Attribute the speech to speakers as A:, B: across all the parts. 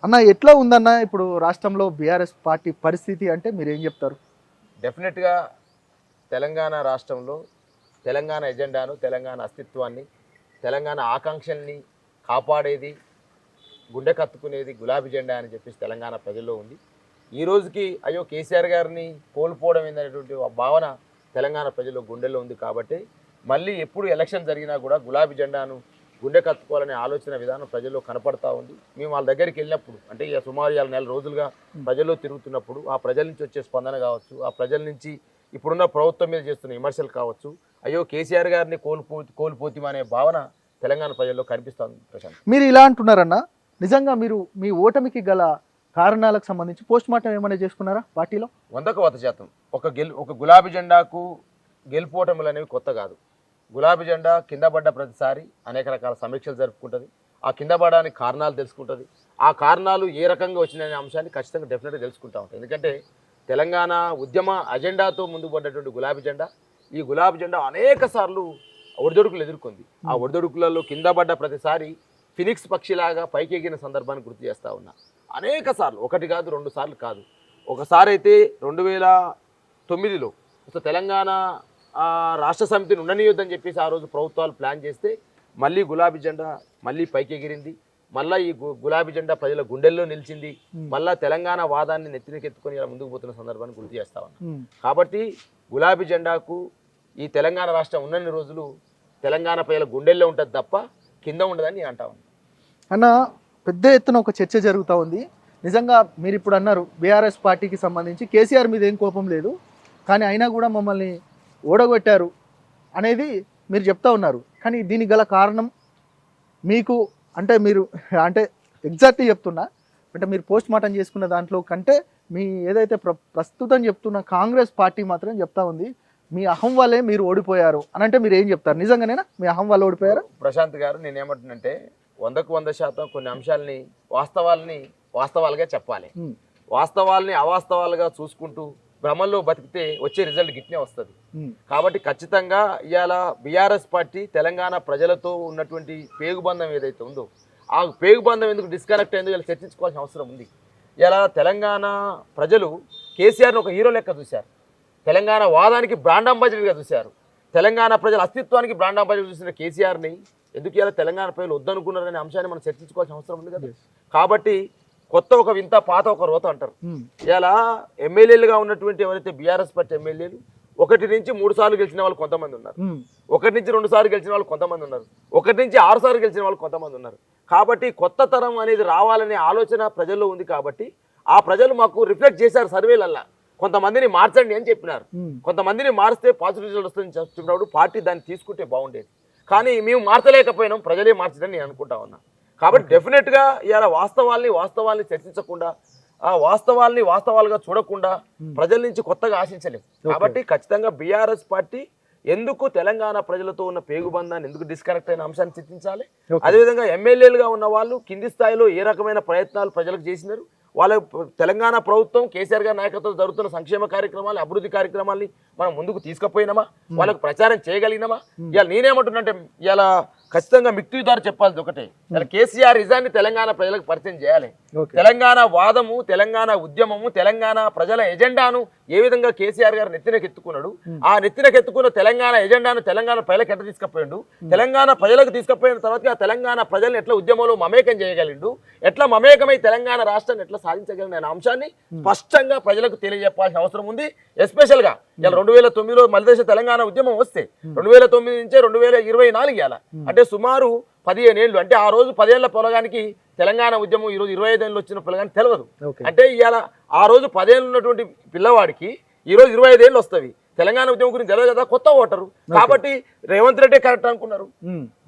A: అన్న ఎట్లా ఉందన్న ఇప్పుడు రాష్ట్రంలో బీఆర్ఎస్ పార్టీ పరిస్థితి అంటే మీరు ఏం చెప్తారు?
B: డెఫినెట్గా తెలంగాణ రాష్ట్రంలో తెలంగాణ ఎజెండాను, తెలంగాణ అస్తిత్వాన్ని, తెలంగాణ ఆకాంక్షల్ని కాపాడేది, గుండె కత్తుకునేది గులాబీ జెండా అని చెప్పేసి తెలంగాణ ప్రజల్లో ఉంది. ఈ రోజుకి అయ్యో కేసీఆర్ గారిని కోల్పోవడం ఏందనేటువంటి భావన తెలంగాణ ప్రజల్లో గుండెల్లో ఉంది. కాబట్టి మళ్ళీ ఎప్పుడు ఎలక్షన్ జరిగినా కూడా గులాబీ జెండాను గుండె కత్తుకోవాలనే ఆలోచన విధానం ప్రజల్లో కనపడతా ఉంది. మేము వాళ్ళ దగ్గరికి వెళ్ళినప్పుడు, అంటే ఇక సుమారు 6 నెలల రోజులుగా ప్రజల్లో తిరుగుతున్నప్పుడు ఆ ప్రజల నుంచి వచ్చే స్పందన కావచ్చు, ఆ ప్రజల నుంచి ఇప్పుడున్న ప్రభుత్వం మీద చేస్తున్న విమర్శలు కావచ్చు, అయ్యో కేసీఆర్ గారిని కోల్పోతామనే భావన తెలంగాణ ప్రజల్లో కనిపిస్తుంది. ప్రశాంత్,
A: మీరు ఇలా అంటున్నారన్న, నిజంగా మీరు మీ ఓటమికి గల కారణాలకు సంబంధించి పోస్ట్ మార్టం ఏమైనా చేసుకున్నారా పార్టీలో?
B: 100% ఒక గులాబీ జెండాకు గెలుపోవటములు అనేవి కొత్త కాదు. గులాబీ జెండా కింద పడ్డ ప్రతిసారి అనేక రకాల సమీక్షలు జరుపుకుంటుంది. ఆ కింద పడడానికి కారణాలు తెలుసుకుంటుంది. ఆ కారణాలు ఏ రకంగా వచ్చినాయనే అంశాన్ని ఖచ్చితంగా డెఫినెట్గా తెలుసుకుంటా ఉంటాయి. ఎందుకంటే తెలంగాణ ఉద్యమ అజెండాతో ముందుకు పడ్డటువంటి గులాబీ జెండా, ఈ గులాబీ జెండా అనేక సార్లు ఒడిదొడుకులు ఎదుర్కొంది. ఆ ఒడిదొడుకులలో కింద పడ్డ ప్రతిసారి ఫినిక్స్ పక్షిలాగా పైకి ఎగిన సందర్భాన్ని గుర్తు చేస్తూ ఉన్నా. అనేక సార్లు, 1 కాదు 2 సార్లు కాదు. ఒకసారి అయితే 2009లో తెలంగాణ రాష్ట్ర సమితిని ఉండనియొద్దని చెప్పేసి ఆ రోజు ప్రభుత్వాలు ప్లాన్ చేస్తే మళ్ళీ గులాబీ జెండా మళ్ళీ పైకి ఎగిరింది. మళ్ళీ ఈ గులాబీ జెండా ప్రజల గుండెల్లో నిలిచింది. మళ్ళీ తెలంగాణ వాదాన్ని నెత్తినకెత్తుకొని ఇలా ముందుకు పోతున్న సందర్భాన్ని గుర్తు చేస్తా ఉన్నాం. కాబట్టి గులాబీ జెండాకు ఈ తెలంగాణ రాష్ట్రం ఉన్నన్ని రోజులు తెలంగాణ ప్రజల గుండెల్లో ఉంటుంది తప్ప కింద ఉండదని నేను అంటా ఉన్నాను.
A: అన్న, పెద్ద ఎత్తున ఒక చర్చ జరుగుతూ ఉంది. నిజంగా మీరు ఇప్పుడు అన్నారు బీఆర్ఎస్ పార్టీకి సంబంధించి కేసీఆర్ మీద ఏం కోపం లేదు, కానీ అయినా కూడా మమ్మల్ని ఓడగొట్టారు అనేది మీరు చెప్తా ఉన్నారు. కానీ దీనికి గల కారణం మీకు మీరు ఎగ్జాక్ట్గా చెప్తున్నా, అంటే మీరు పోస్ట్ మార్టం చేసుకున్న దాంట్లో కంటే మీ ఏదైతే ప్రస్తుతం చెప్తున్న కాంగ్రెస్ పార్టీ మాత్రం చెప్తా ఉంది మీ అహం వల్లే మీరు ఓడిపోయారు అని. అంటే మీరు ఏం చెప్తారు? నిజంగానేనా మీ అహం వల్ల ఓడిపోయారు?
B: ప్రశాంత్ గారు, నేనేమంటున్నంటే 100% కొన్ని అంశాలని వాస్తవాలుగా చెప్పాలి. వాస్తవాల్ని అవాస్తవాలుగా చూసుకుంటూ భ్రమల్లో బతికితే వచ్చే రిజల్ట్ గిట్నే వస్తుంది. కాబట్టి ఖచ్చితంగా ఇవాళ బీఆర్ఎస్ పార్టీ తెలంగాణ ప్రజలతో ఉన్నటువంటి పేగుబంధం ఏదైతే ఉందో ఆ పేగుబంధం ఎందుకు డిస్కనెక్ట్ అయిందో ఇలా చర్చించుకోవాల్సిన అవసరం ఉంది. ఇలా తెలంగాణ ప్రజలు కేసీఆర్ని ఒక హీరో లెక్క చూశారు. తెలంగాణ వాదానికి బ్రాండ్ అంబాసిడర్గా చూశారు. తెలంగాణ ప్రజల అస్తిత్వానికి బ్రాండ్ అంబాసిడర్ చూసిన కేసీఆర్ని ఎందుకు ఇలా తెలంగాణ ప్రజలు వద్దనుకున్నారనే అంశాన్ని మనం చర్చించుకోవాల్సిన అవసరం ఉంది కదా. కాబట్టి కొత్త ఒక వింత, పాత ఒక రోత అంటారు. ఇలా ఎమ్మెల్యేలుగా ఉన్నటువంటి ఎవరైతే బీఆర్ఎస్ పార్టీ ఎమ్మెల్యేలు 1 నుంచి 3 సార్లు గెలిచిన వాళ్ళు కొంతమంది ఉన్నారు, 1 నుంచి 2 సార్లు గెలిచిన వాళ్ళు కొంతమంది ఉన్నారు, 1 నుంచి 6 సార్లు గెలిచిన వాళ్ళు కొంతమంది ఉన్నారు. కాబట్టి కొత్త తరం అనేది రావాలనే ఆలోచన ప్రజల్లో ఉంది. కాబట్టి ఆ ప్రజలు మాకు రిఫ్లెక్ట్ చేశారు సర్వేలల్లా. కొంతమందిని మార్చండి అని చెప్పినారు. కొంతమందిని మారిస్తే పాజిటివ్ రిజల్ట్ వస్తుందని చెప్తున్నప్పుడు పార్టీ దాన్ని తీసుకుంటే బాగుండేది. కానీ మేము మార్చలేకపోయినాం, ప్రజలే మార్చదని నేను అనుకుంటా ఉన్నా. కాబట్టి డెఫినెట్గా ఇవాళ వాస్తవాల్ని చర్చించకుండా, ఆ వాస్తవాలుగా చూడకుండా ప్రజల నుంచి కొత్తగా ఆశించలేము. కాబట్టి ఖచ్చితంగా బీఆర్ఎస్ పార్టీ ఎందుకు తెలంగాణ ప్రజలతో ఉన్న పేగుబంధాన్ని ఎందుకు డిస్కనెక్ట్ అయిన అంశాన్ని చర్చించాలి. అదేవిధంగా ఎమ్మెల్యేలుగా ఉన్న వాళ్ళు కింది స్థాయిలో ఏ రకమైన ప్రయత్నాలు ప్రజలకు చేసినారు, వాళ్ళ తెలంగాణ ప్రభుత్వం కేసీఆర్ గారి నాయకత్వం జరుగుతున్న సంక్షేమ కార్యక్రమాలు, అభివృద్ధి కార్యక్రమాల్ని మనం ముందుకు తీసుకుపోయినామా, వాళ్ళకు ప్రచారం చేయగలిగినామా. ఇవాళ నేనేమంటున్నంటే ఇవాళ ఖచ్చితంగా మిక్తుదారు చెప్పాల్సి ఒకటే, కేసీఆర్ నిజాన్ని తెలంగాణ ప్రజలకు పరిచయం చేయాలి. తెలంగాణ వాదము, తెలంగాణ ఉద్యమము, తెలంగాణ ప్రజల ఎజెండాను ఏ విధంగా కేసీఆర్ గారు నెత్తినకెత్తుకున్నాడు, ఆ నెత్తినకెత్తుకున్న తెలంగాణ ఎజెండాను తెలంగాణ ప్రజలకు ఎట్లా తీసుకుపోయిండు, తెలంగాణ ప్రజలకు తీసుకుపోయిన తర్వాత ఆ తెలంగాణ ప్రజలను ఎట్లా ఉద్యమంలో మమేకం చేయగలిగిండు, ఎట్లా మమేకమై తెలంగాణ రాష్ట్రాన్ని ఎట్లా సాధించగలిగిన అనే అంశాన్ని స్పష్టంగా ప్రజలకు తెలియజెప్పాల్సిన అవసరం ఉంది. ఎస్పెషల్ గా ఇలా 2009లో మలిదేశ తెలంగాణ ఉద్యమం వస్తే 2009 నుంచే 2024 ఇవ్వాలి అంటే సుమారు 15 ఏళ్ళు. అంటే ఆ రోజు 10 ఏళ్ల పొలగానికి తెలంగాణ ఉద్యమం ఈ రోజు 25 ఏళ్ళు వచ్చిన పొలగానికి తెలియదు. అంటే ఇవాళ ఆ రోజు 10 ఏళ్ళు ఉన్నటువంటి పిల్లవాడికి ఈ రోజు 25 ఏళ్ళు వస్తాయి. తెలంగాణ ఉద్యమం గురించి తెలియదు కదా, కొత్త ఓటరు. కాబట్టి రేవంత్ రెడ్డి కరెక్ట్ అనుకున్నారు,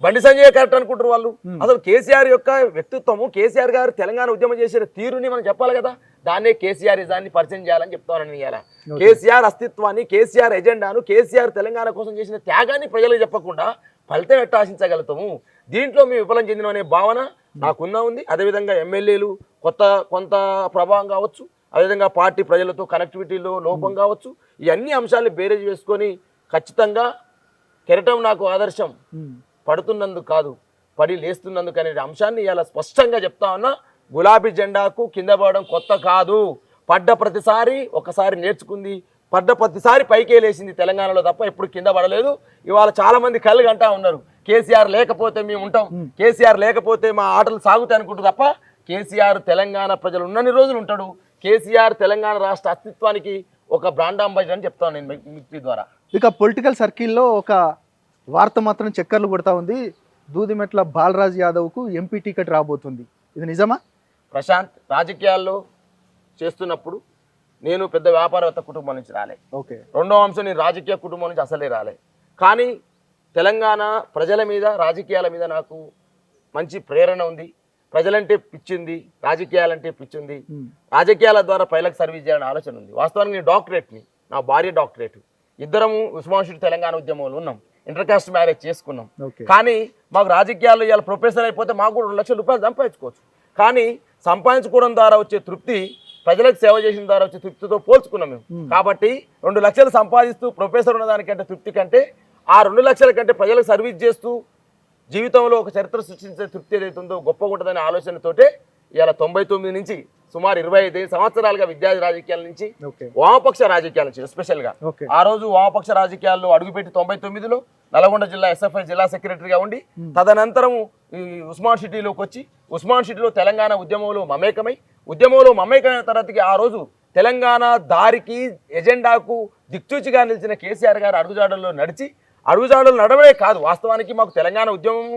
B: బండి సంజయ్ కరెక్ట్ అనుకుంటారు వాళ్ళు. అసలు కేసీఆర్ యొక్క వ్యక్తిత్వము, కేసీఆర్ గారు తెలంగాణ ఉద్యమం చేసిన తీరుని మనం చెప్పాలి కదా. దాన్నే కేసీఆర్ నిజాన్ని పరిచయం చేయాలని చెప్తానని ఇవాళ. కేసీఆర్ అస్తిత్వాన్ని, కేసీఆర్ ఎజెండాను, కేసీఆర్ తెలంగాణ కోసం చేసిన త్యాగాన్ని ప్రజలకు చెప్పకుండా ఫలితం ఎట్లా ఆశించగలుగుతాము. దీంట్లో మేము విఫలం చెందిన అనే భావన నాకున్నా ఉంది. అదేవిధంగా ఎమ్మెల్యేలు కొంత ప్రభావం కావచ్చు, అదేవిధంగా పార్టీ ప్రజలతో కనెక్టివిటీలో లోపం కావచ్చు, ఈ అన్ని అంశాలను బేరేజ్ వేసుకొని ఖచ్చితంగా కెరటం నాకు ఆదర్శం, పడుతున్నందుకు కాదు పడి లేస్తున్నందుకు అనే అంశాన్ని ఇలా స్పష్టంగా చెప్తా ఉన్నా. గులాబీ జెండాకు కింద పడడం కొత్త కాదు. పడ్డ ప్రతిసారి ఒకసారి నేర్చుకుంది, పడ్డ ప్రతిసారి పైకి లేసింది తెలంగాణలో తప్ప ఎప్పుడు కింద పడలేదు. ఇవాళ చాలా మంది కళ్ళు గంటా ఉన్నారు, కేసీఆర్ లేకపోతే మేము ఉంటాం, కేసీఆర్ లేకపోతే మా ఆటలు సాగుతాయి అనుకుంటారు తప్ప కేసీఆర్ తెలంగాణ ప్రజలు ఉన్నన్ని రోజులు ఉంటాడు. కేసీఆర్ తెలంగాణ రాష్ట్ర అస్తిత్వానికి ఒక బ్రాండ్ అంబాసిడర్ అని చెప్తాను నేను మీ ద్వారా.
A: ఇక పొలిటికల్ సర్కిల్లో ఒక వార్త మాత్రం చక్కర్లు కొడతా ఉంది, దూదిమెట్ల బాలరాజ్ యాదవ్కు ఎంపీ టికెట్ రాబోతుంది. ఇది నిజమా?
B: ప్రశాంత్, రాజకీయాల్లో చేస్తున్నప్పుడు నేను పెద్ద వ్యాపారవేత్త కుటుంబం నుంచి రాలే.
A: ఓకే.
B: రెండో అంశం, నేను రాజకీయ కుటుంబం నుంచి అసలే రాలే. కానీ తెలంగాణ ప్రజల మీద, రాజకీయాల మీద నాకు మంచి ప్రేరణ ఉంది. ప్రజలంటే పిచ్చింది, రాజకీయాలంటే పిచ్చింది. రాజకీయాల ద్వారా ప్రజలకు సర్వీస్ చేయాలని ఆలోచన ఉంది. వాస్తవానికి నేను డాక్టరేట్ని, నా భార్య డాక్టరేట్, ఇద్దరము ఉస్మానియా తెలంగాణ ఉద్యమంలో ఉన్నాం, ఇంటర్ కాస్ట్ మ్యారేజ్ చేసుకున్నాం. కానీ మాకు రాజకీయాల్లో ఇవాళ ప్రొఫెసర్ అయిపోతే మాకు కూడా 2 లక్షల రూపాయలు సంపాదించుకోవచ్చు. కానీ సంపాదించుకోవడం ద్వారా వచ్చే తృప్తి, ప్రజలకు సేవ చేసిన ద్వారా వచ్చే తృప్తితో పోల్చుకున్నాం మేము. కాబట్టి 2 లక్షలు సంపాదిస్తూ ప్రొఫెసర్ ఉన్న దానికంటే తృప్తి కంటే, ఆ 2 లక్షల కంటే ప్రజలకు సర్వీస్ చేస్తూ జీవితంలో ఒక చరిత్ర సృష్టించే తృప్తి ఏదైతుందో గొప్ప ఉంటుందనే ఆలోచనతోటే ఇవాళ 99 నుంచి సుమారు 25 సంవత్సరాలుగా విద్యార్థి రాజకీయాల నుంచి వామపక్ష రాజకీయాల నుంచి ఎస్పెషల్గా ఆ రోజు వామపక్ష రాజకీయాల్లో అడుగుపెట్టి 99లో నల్గొండ జిల్లా ఎస్ఎఫ్ఐ జిల్లా సెక్రటరీగా ఉండి తదనంతరం ఈ ఉస్మాన్ సిటీలోకి వచ్చి ఉస్మాన్ సిటీలో తెలంగాణ ఉద్యమంలో మమేకమైన తరగతికి ఆ రోజు తెలంగాణ దారికి ఎజెండాకు దిక్చూచిగా నిలిచిన కేసీఆర్ గారు అడుగుజాడలు నడవడే కాదు. వాస్తవానికి మాకు తెలంగాణ ఉద్యమం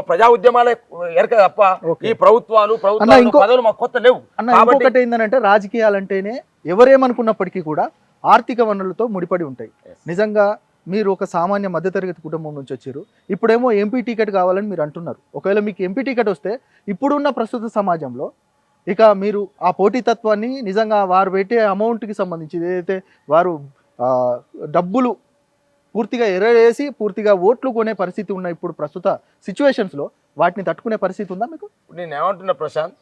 B: ప్రజా ఉద్యమాలే ఎరక తప్ప ఈ ప్రభుత్వాలు పదవులు మాకు కొత్త లేవు.
A: ఇంకొకటి ఏంటంటే రాజకీయాలంటేనే ఎవరేమనుకున్నప్పటికీ కూడా ఆర్థిక వనరులతో ముడిపడి ఉంటాయి. నిజంగా మీరు ఒక సామాన్య మధ్యతరగతి కుటుంబం నుంచి వచ్చారు, ఇప్పుడేమో ఎంపీ టికెట్ కావాలని మీరు అంటున్నారు. ఒకవేళ మీకు ఎంపీ టికెట్ వస్తే ఇప్పుడున్న ప్రస్తుత సమాజంలో ఇక మీరు ఆ పోటీతత్వాన్ని నిజంగా వారు పెట్టే అమౌంట్కి సంబంధించి ఏదైతే వారు డబ్బులు పూర్తిగా ఎరవేసి పూర్తిగా ఓట్లు కొనే పరిస్థితి ఉన్న ఇప్పుడు ప్రస్తుత సిచ్యువేషన్స్లో వాటిని తట్టుకునే పరిస్థితి ఉందా మీకు?
B: నేను ఏమంటున్నా ప్రశాంత్,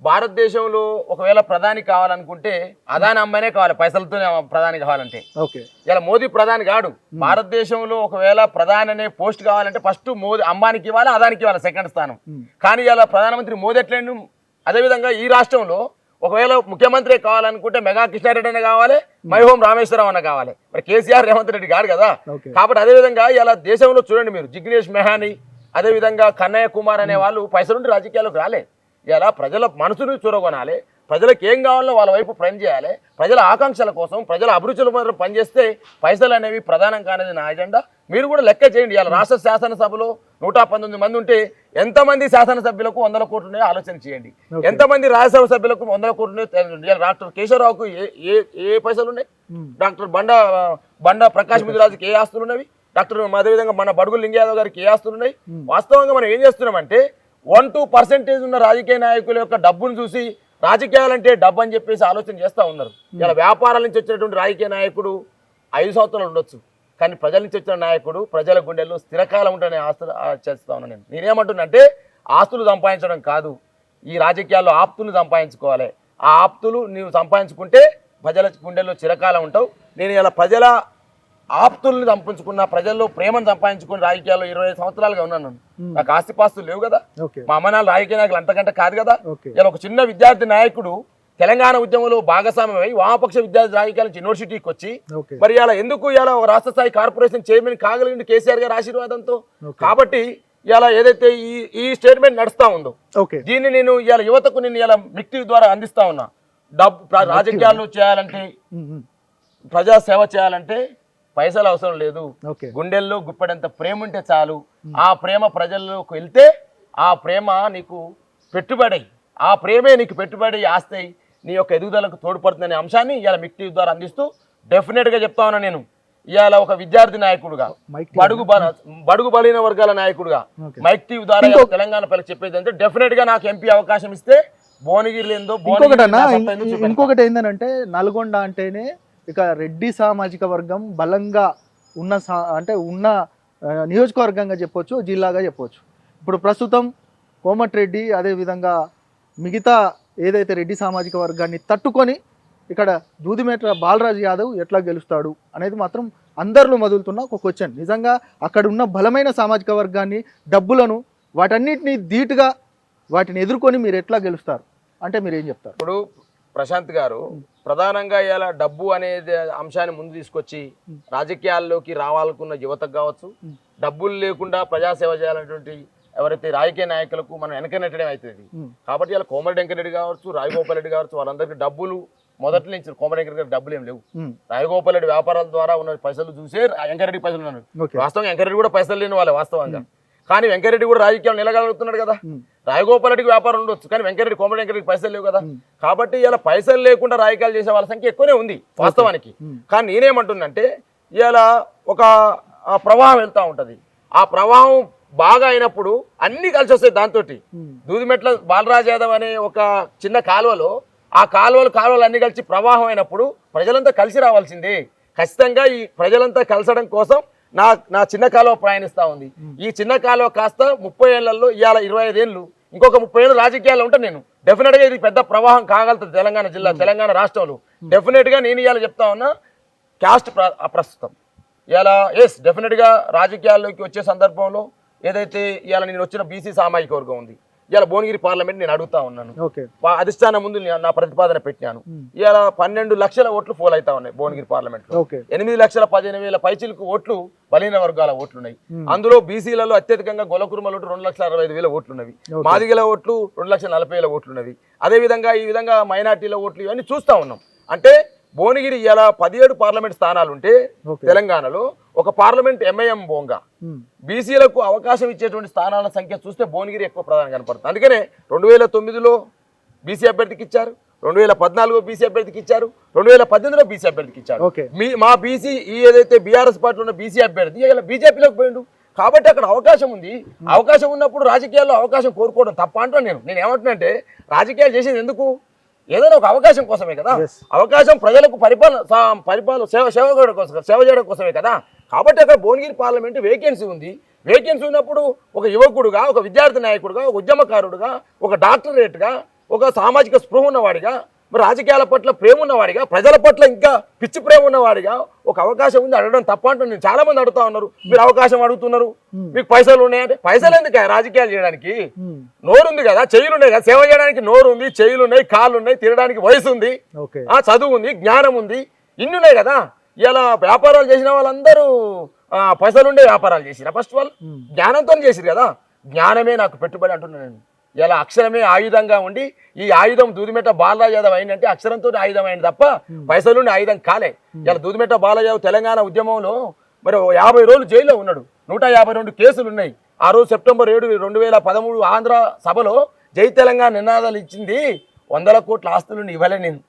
B: భారతదేశంలో ఒకవేళ ప్రధాని కావాలనుకుంటే అదాని అమ్మాయినే కావాలి, పైసలతో ప్రధాని కావాలంటే.
A: ఓకే.
B: ఇలా మోదీ ప్రధాని కాడు. భారతదేశంలో ఒకవేళ ప్రధాని అనే పోస్ట్ కావాలంటే ఫస్ట్ మోదీ అంబానీకి ఇవ్వాలి, అదానికి ఇవ్వాలి సెకండ్ స్థానం. కానీ ఇలా ప్రధానమంత్రి మోదీ ఎట్లేండు. అదేవిధంగా ఈ రాష్ట్రంలో ఒకవేళ ముఖ్యమంత్రి కావాలనుకుంటే మెగా కృష్ణారెడ్డి అనే కావాలి, మైహోం రామేశ్వరం అన్న కావాలి. మరి కేసీఆర్ రేవంత్ రెడ్డి గారు కదా. కాబట్టి అదేవిధంగా ఇలా దేశంలో చూడండి మీరు, జిగ్నేష్ మెహానీ, అదేవిధంగా కన్నయ్య కుమార్ అనే వాళ్ళు పైసలుండి రాజకీయాలకు రాలే. ఇలా ప్రజల మనసును చూరగొనాలి, ప్రజలకు ఏం కావాలో వాళ్ళ వైపు పనిచేయాలి, ప్రజల ఆకాంక్షల కోసం ప్రజల అభిరుచుల మీద పనిచేస్తే పైసలు అనేవి ప్రధానం కానేది నా ఎజెండా. మీరు కూడా లెక్క చేయండి. ఇలా రాష్ట్ర శాసనసభలో 119 మంది ఉంటే ఎంతమంది శాసనసభ్యులకు 100 కోట్లు ఉన్నాయో ఆలోచన చేయండి. ఎంతమంది రాజ్యసభ సభ్యులకు 100 కోట్లు ఉన్నాయో. డాక్టర్ కేశవరావుకు ఏ పైసలు ఉన్నాయి, డాక్టర్ బండా ప్రకాష్ ముదిరాజుకి ఏ ఆస్తులు ఉన్నవి, డాక్టర్ అదేవిధంగా మన బడుగుల లింగయాదవ్ గారికి ఏ ఆస్తులు ఉన్నాయి. వాస్తవంగా మనం ఏం చేస్తున్నామంటే 1-2% ఉన్న రాజకీయ నాయకుల యొక్క డబ్బును చూసి రాజకీయాలంటే డబ్బు అని చెప్పేసి ఆలోచన చేస్తూ ఉన్నారు. ఇలా వ్యాపారాల నుంచి వచ్చినటువంటి రాజకీయ నాయకుడు 5 సంవత్సరాలు ఉండొచ్చు, కానీ ప్రజల నుంచి వచ్చిన నాయకుడు ప్రజల గుండెల్లో స్థిరకాలం ఉంటేనే ఆస్తులు చేస్తా ఉన్నాను. నేనేమంటున్నానంటే ఆస్తులు సంపాదించడం కాదు, ఈ రాజకీయాల్లో ఆప్తులు సంపాదించుకోవాలి. ఆ ఆప్తులు నీవు సంపాదించుకుంటే ప్రజల గుండెల్లో చిరకాలం ఉంటావు. నేను ఇలా ప్రజల ఆప్తుల్ని సంపాదించుకున్న, ప్రజల్లో ప్రేమను సంపాదించుకుని రాజకీయాల్లో 25 సంవత్సరాలుగా ఉన్నాను. నాకు ఆస్తిపాస్తులు లేవు కదా, మా అమ్మ నాన్న రాజకీయ నాయకులు అంతకంటే కాదు కదా. ఇలా ఒక చిన్న విద్యార్థి నాయకుడు తెలంగాణ ఉద్యమంలో భాగస్వామ్యమై వామపక్ష విద్యార్థి రాజకీయాల నుంచి యూనివర్సిటీకి వచ్చి మరి ఇలా ఎందుకు ఇలా ఒక రాష్ట్ర స్థాయి కార్పొరేషన్ చైర్మన్ కాగలిగింది కేసీఆర్ గారి ఆశీర్వాదంతో. కాబట్టి ఇలా ఏదైతే ఈ స్టేట్మెంట్ నడుస్తా ఉందో దీన్ని నేను ఇలా యువతకు నేను ఇలా మిక్టీ ద్వారా అందిస్తా ఉన్నా. రాజకీయాల్లో చేయాలంటే, ప్రజా సేవ చేయాలంటే పైసలు అవసరం లేదు, గుండెల్లో గుప్పెడంత ప్రేమ ఉంటే చాలు. ఆ ప్రేమ ప్రజల్లోకి వెళ్తే ఆ ప్రేమ నీకు పెట్టుబడి, ఆ ప్రేమే నీకు పెట్టుబడి ఆస్తాయి, నీ యొక్క ఎదుగుదలకు తోడ్పడుతుందనే అంశాన్ని ఇవాళ మిక్టీ ద్వారా అందిస్తూ డెఫినెట్గా చెప్తా ఉన్నా. నేను ఇవాళ ఒక విద్యార్థి నాయకుడుగా, బడుగు బలైన వర్గాల నాయకుడుగా మైక్ టీవీ ద్వారా తెలంగాణ పిల్లలకు చెప్పేది అంటే డెఫినెట్గా నాకు ఎంపీ అవకాశం ఇస్తే భువనగిరిలో ఏందో.
A: ఇంకొకటి ఏంటంటే నల్గొండ అంటేనే ఇక రెడ్డి సామాజిక వర్గం బలంగా ఉన్న నియోజకవర్గంగా చెప్పొచ్చు, జిల్లాగా చెప్పొచ్చు. ఇప్పుడు ప్రస్తుతం కోమటిరెడ్డి అదేవిధంగా మిగతా ఏదైతే రెడ్డి సామాజిక వర్గాన్ని తట్టుకొని ఇక్కడ దూదిమెట్ల బాలరాజ్ యాదవ్ ఎట్లా గెలుస్తాడు అనేది మాత్రం అందరిలో మొదలుతున్న ఒక క్వశ్చన్. నిజంగా అక్కడ ఉన్న బలమైన సామాజిక వర్గాన్ని, డబ్బులను, వాటన్నిటిని ధీటుగా వాటిని ఎదుర్కొని మీరు ఎట్లా గెలుస్తారు? అంటే మీరు ఏం చెప్తారు?
B: ఇప్పుడు ప్రశాంత్ గారు ప్రధానంగా ఇలా డబ్బు అనేది అంశాన్ని ముందు తీసుకొచ్చి రాజకీయాల్లోకి రావాలనుకున్న యువతకు కావచ్చు, డబ్బులు లేకుండా ప్రజాసేవ చేయాలనేటువంటి ఎవరైతే రాజకీయ నాయకులకు మనం వెనకనెట్టడం అవుతుంది. కాబట్టి ఇలా కోమరెడ్డి వెంకరెడ్డి కావచ్చు, రాజగోపాల్ రెడ్డి కావచ్చు, వాళ్ళందరికీ డబ్బులు మొదటి నుంచి కోమరెడ్డి వెంకరెడ్డి డబ్బులు ఏం లేవు. రాజగోపాల్ రెడ్డి వ్యాపారాల ద్వారా ఉన్న పైసలు చూసే వెంకరెడ్డి పైసలు ఉన్నారు. వాస్తవంగా వెంకరెడ్డి కూడా పైసలు లేని వాళ్ళే వాస్తవంగా. కానీ వెంకరెడ్డి కూడా రాజకీయాలు నిలగలుగుతున్నాడు కదా. రాజగోపాల్ రెడ్డికి వ్యాపారం ఉండొచ్చు, కానీ కోమరెడ్డి వెంకరెడ్డికి పైసలు లేవు కదా. కాబట్టి ఇలా పైసలు లేకుండా రాజకీయాలు చేసే వాళ్ళ సంఖ్య ఎక్కువనే ఉంది వాస్తవానికి. కానీ నేనేమంటున్నంటే ఇలా ఒక ప్రవాహం వెళ్తా ఉంటది. ఆ ప్రవాహం బాగా అయినప్పుడు అన్ని కలిసి వస్తాయి. దాంతో దూదిమెట్ల బాలరాజ్ యాదవ్ అనే ఒక చిన్న కాలువలో ఆ కాలువలు అన్ని కలిసి ప్రవాహం అయినప్పుడు ప్రజలంతా కలిసి రావాల్సిందే. ఖచ్చితంగా ఈ ప్రజలంతా కలిసడం కోసం నా చిన్న కాలువ ప్రయాణిస్తా ఉంది. ఈ చిన్న కాలువ కాస్త 30 ఏళ్లలో ఇవాళ 25 ఏళ్ళు, ఇంకొక 30 ఏళ్ళు రాజకీయాల్లో ఉంటే నేను డెఫినెట్ గా ఇది పెద్ద ప్రవాహం కాగలుగుతుంది తెలంగాణ జిల్లా, తెలంగాణ రాష్ట్రంలో. డెఫినెట్ గా నేను ఇవాళ చెప్తా ఉన్నా క్యాస్ట్ ప్రస్తుతం ఇలా డెఫినెట్ గా రాజకీయాల్లోకి వచ్చే సందర్భంలో ఏదైతే ఇవాళ నేను వచ్చిన బీసీ సామాజిక వర్గం ఉంది, ఇవాళ భువనగిరి పార్లమెంట్ నేను అడుగుతా ఉన్నాను. అధిష్టానం ముందు నా ప్రతిపాదన పెట్టాను. ఇవాళ 12 లక్షల ఓట్లు పోల్ అవుతా ఉన్నాయి భువనగిరి పార్లమెంట్ లో. 8,15,000 పైచిలకు ఓట్లు బలహీన వర్గాల ఓట్లున్నాయి. అందులో బీసీలలో అత్యధికంగా గొలకురుమల ఓట్లు 2,65,000 ఓట్లున్నవి, మాదిగల ఓట్లు 2,40,000 ఓట్లున్నవి. అదే విధంగా ఈ విధంగా మైనార్టీల ఓట్లు ఇవన్నీ చూస్తా ఉన్నాం. అంటే భువనగిరి ఇలా 17 పార్లమెంట్ స్థానాలు ఉంటే తెలంగాణలో ఒక పార్లమెంట్ ఎంఐఎం బోంగా బీసీలకు అవకాశం ఇచ్చేటువంటి స్థానాల సంఖ్య చూస్తే భువనగిరి ఎక్కువ ప్రధానంగా కనపడుతుంది. అందుకనే 2009లో బీసీ అభ్యర్థికి ఇచ్చారు, 2014 బీసీ అభ్యర్థికి ఇచ్చారు, 2018లో బీసీ అభ్యర్థికి ఇచ్చారు. మా బీసీ ఏదైతే బీఆర్ఎస్ పార్టీలో ఉన్న బీసీ అభ్యర్థి ఇలా బీజేపీలోకి పోయిండు. కాబట్టి అక్కడ అవకాశం ఉంది. అవకాశం ఉన్నప్పుడు రాజకీయాల్లో అవకాశం కోరుకోవడం తప్ప అంటున్నాను. నేను ఏమంటున్నానంటే రాజకీయాలు చేసేది ఎందుకు? ఏదైనా ఒక అవకాశం కోసమే కదా. అవకాశం ప్రజలకు పరిపాలన సేవ చేయడం కోసమే కదా. కాబట్టి అక్కడ భువనగిరి పార్లమెంట్ వేకెన్సీ ఉంది. వేకెన్సీ ఉన్నప్పుడు ఒక యువకుడుగా, ఒక విద్యార్థి నాయకుడుగా, ఒక ఉద్యమకారుడుగా, ఒక డాక్టరేట్గా, ఒక సామాజిక స్పృహ ఉన్నవాడిగా, మరి రాజకీయాల పట్ల ప్రేమ ఉన్నవాడిగా, ప్రజల పట్ల ఇంకా పిచ్చి ప్రేమ ఉన్నవాడిగా ఒక అవకాశం ఉంది అడగడం తప్ప అంటే నేను చాలా మంది అడుగుతా ఉన్నారు. మీరు అవకాశం అడుగుతున్నారు, మీకు పైసలు ఉన్నాయంటే పైసలు ఎందుకు రాజకీయాలు చేయడానికి? నోరు ఉంది కదా, చెయ్యిలు ఉన్నాయి కదా. సేవ చేయడానికి నోరు ఉంది, చెయ్యిలు ఉన్నాయి, కాళ్ళు ఉన్నాయి, తినడానికి వయసు ఉంది, చదువు ఉంది, జ్ఞానం ఉంది, ఇన్ని ఉన్నాయి కదా. ఇలా వ్యాపారాలు చేసిన వాళ్ళందరూ పైసలుండే వ్యాపారాలు చేసిరా? ఫస్ట్ వాళ్ళు జ్ఞానంతో చేసిరు కదా. జ్ఞానమే నాకు పెట్టుబడి అంటున్నాను నేను. ఇలా అక్షరమే ఆయుధంగా ఉండి ఈ ఆయుధం దూదిమెట్ట బాలరాజ్ యాదవ్ అయిందంటే అక్షరంతో ఆయుధం అయింది తప్ప పైసలుండి ఆయుధం కాలే. ఇలా దూదిమెట్ట బాలరాజ్ యాదవ్ తెలంగాణ ఉద్యమంలో మరి 50 రోజులు జైల్లో ఉన్నాడు. 152 కేసులు ఉన్నాయి. ఆ రోజు సెప్టెంబర్ 7, 2013 ఆంధ్ర సభలో జై తెలంగాణ నినాదాలు ఇచ్చింది 100 కోట్ల ఆస్తులను ఇవ్వలే నేను.